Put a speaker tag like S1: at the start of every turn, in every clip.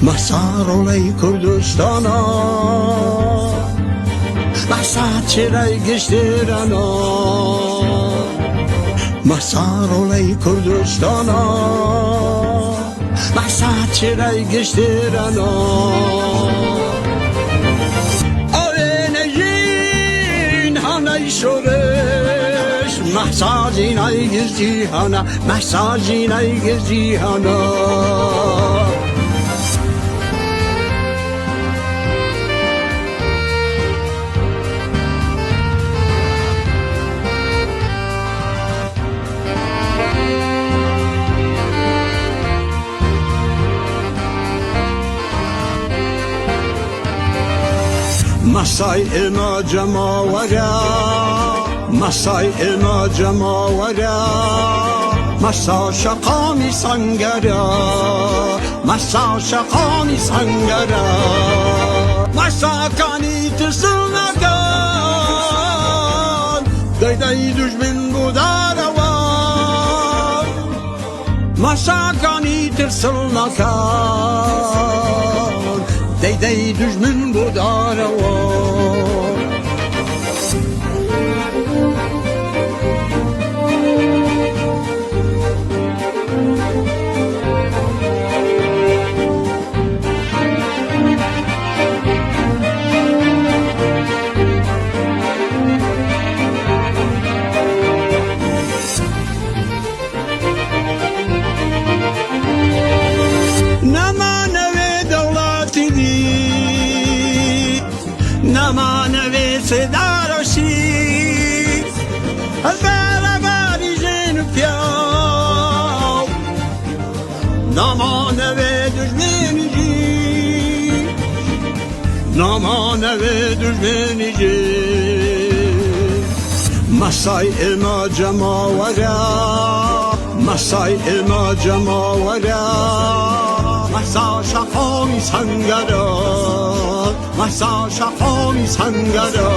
S1: مسار olayı Kürdistan'a, Masar çiray geçtirana, Masar olayı Kürdistan'a, Masar çiray geçtirana. Avenejin hanay şoreş, Mahsacin ay gezcihana, Mahsacin ay gezcihana. مسای اما جماورا، مسای اما جماورا، مسا شقامی سنگرا، مسا شقامی سنگرا، مسا کانی تسلمگان، دیدی دشمن بوداروان، مسا کانی تسلمگان، دیدی دشمن بوداروان. نمانه صدارشی از برابری جن پیاو، نمانه دشمنی، نمانه دشمنی. مسای اما جماورا، مسای اما جماورا، مسا شقامی سنگرا، مسا شقامی سنگرا.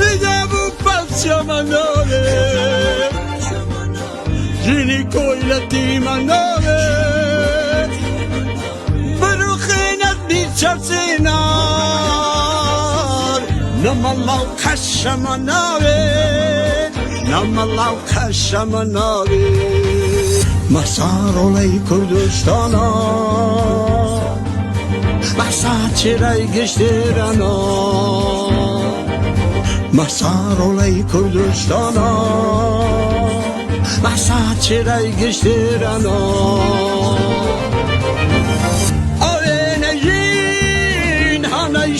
S1: ایده بو پلچه مناره، جینی کویلتی مناره، چرسینار نمالو خشمناوی، نمالو خشمناوی. مسار olayı Kürdistan'a، Masar çiray geçtirana, Masar olayı Kürdistan'a, Masar çiray geçtirana.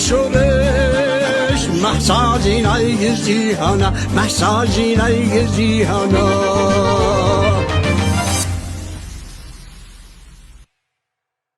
S1: شورش محساجین ای گزیهانا، محساجین ای گزیهانا.